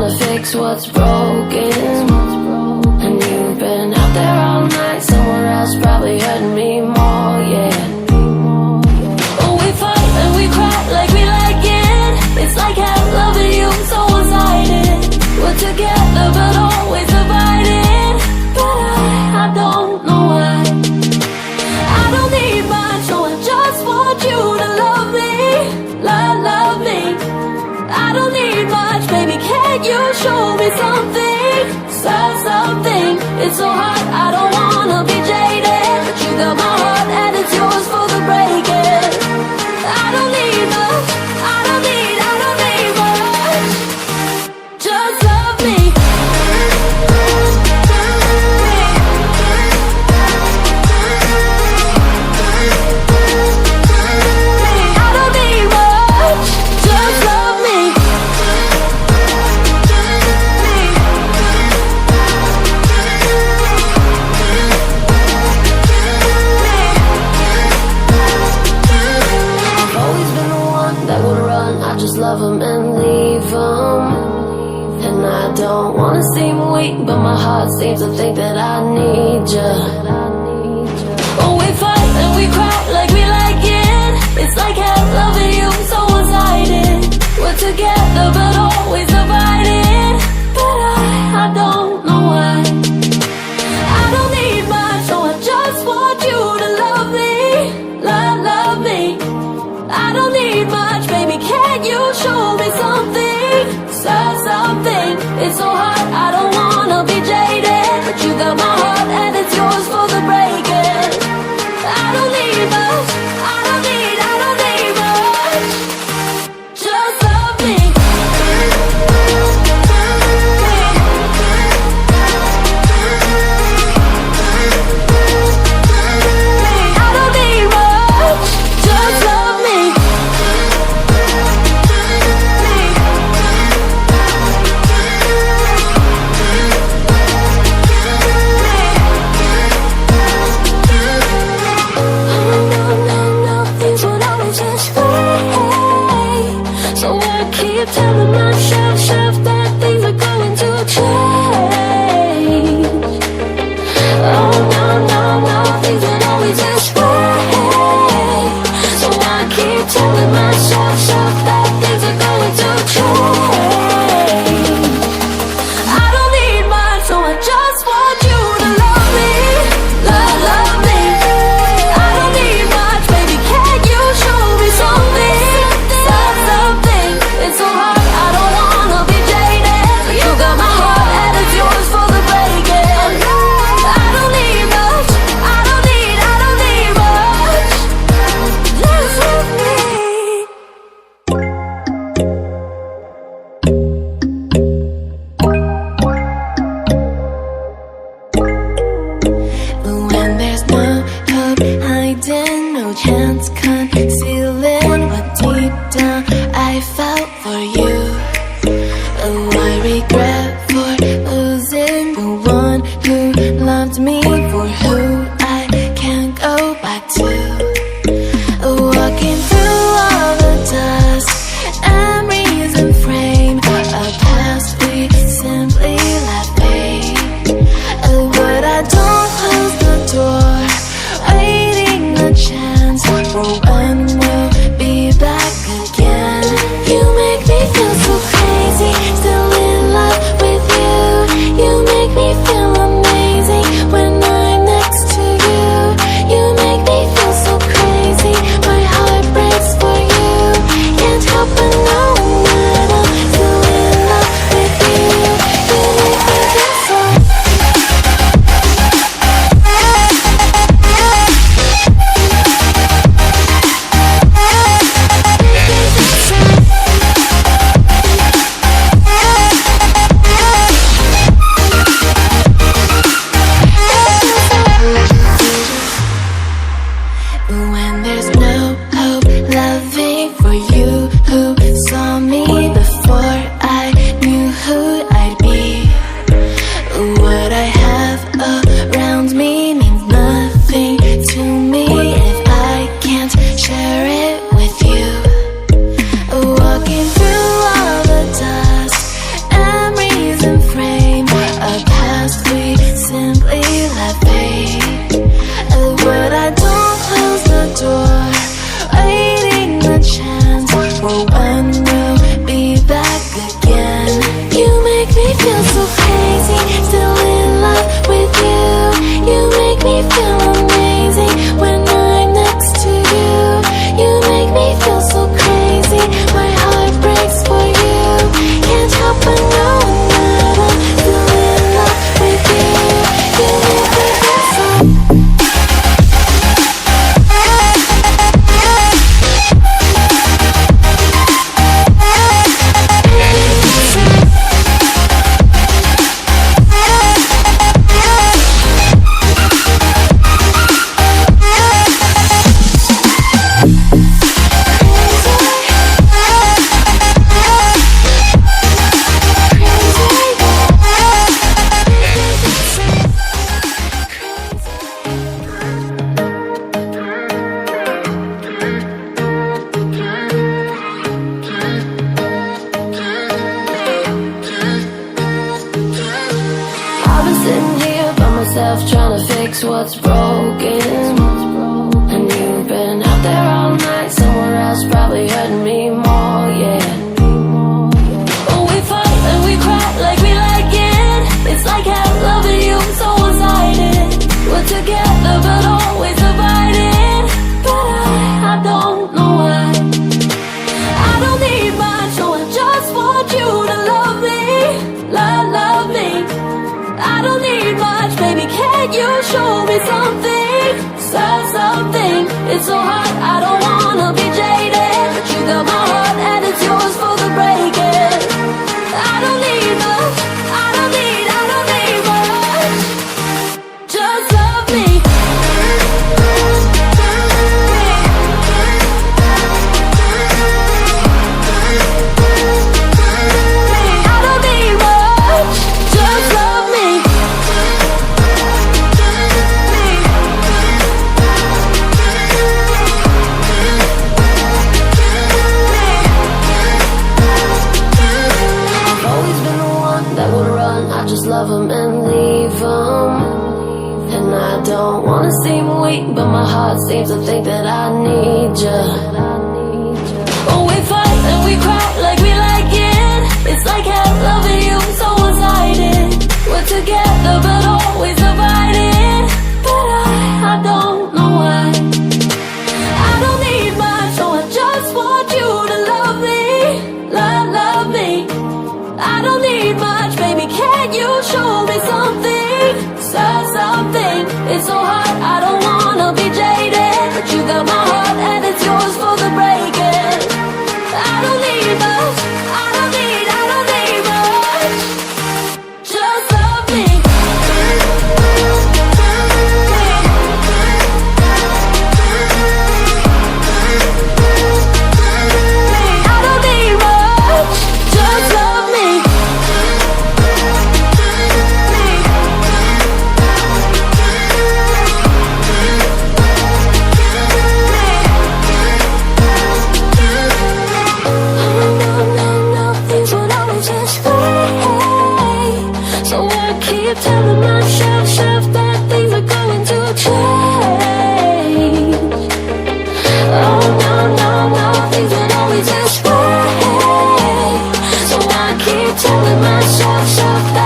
trying to fix what's broken. And you've been out there all night, somewhere else probably hurting me more, yeah. Oh, we fight and we cry like we like it. It's like hell loving you, so one-sided. We're together but always divided. But I don't know why. I don't need much, so I just want you to love me. Love me. I don't need much, baby, can you show me something? Something. It's so hard, I don't wanna be jaded, but you got my heart and it's yours for the breaking. I don't need much, I don't need much. Just love me. I don't need much. Just love me. I've always been the one that would run. I just love him and leave him. And I don't wanna seem weak, but my heart seems to think that I need ya. Oh, we fight and we cry like we like it. It's like hell loving you, so one-sided. We're together but always divided. But I don't know why. I don't need much, so I just want you to love me. Love me. I don't need much, baby, can you show me something? Something. It's so hard, I don't wanna be jaded, but you got my heart and it's yours for the breaking. I don't need much, I don't need much. Just love me. I don't need much. Just love me. Things would always just fade. So I keep telling myself that things are going to change. Oh no, things would always just fade. So I keep telling myself that things are going to change. I don't need much, so I just want you to love me. Love me. I don't need much, baby, can you show me something? Something. It's so hard, I don't wanna be jaded, but you got my heart and it's yours for the breaking. I don't need much, I don't need much. Just love me. When there's no hope hiding, no chance concealing what deep down I felt for you. Oh, I regret for losing the one who loved me, for who I can't go back to. Walking through all the dust, memories and frame a past we simply let fade. Oh, but I don't close the door, waiting a chance for when we'll be back again. You make me feel so crazy, still in love with myself trying to fix what's broken. And you've been out there all night, somewhere else probably hurting me more, yeah. But we fight and we cry like we like it. It's like hell loving you, so one-sided. We're together but always divided. But I don't know why. I don't need much, so I just want you to love me. Love me. I don't need much, baby, can you show me something? Something. It's so hard, I don't wanna be jaded, but you got my heart and it's yours for the breaking. I don't need much, I don't need much. Just love me. I don't need much, just love me. I've always been the one that would run, I just love him and leave him. And I don't wanna seem weak, but my heart seems to think that I need ya. But we fight and we cry like we like it. It's like hell loving you, so one-sided. We're together but always divided. But I don't know why. I don't need much, so I just want you to love me. Love me. I don't need much, baby, can you show me something? Something. It's so hard, I don't wanna be jaded, but you got my heart and it's yours for the breaking. I don't need much, I don't need much. Just love me. I don't need much, just love me. Things would always just fade. So I keep telling myself that things are going to change. Oh no, things would always just fade. So I keep telling myself that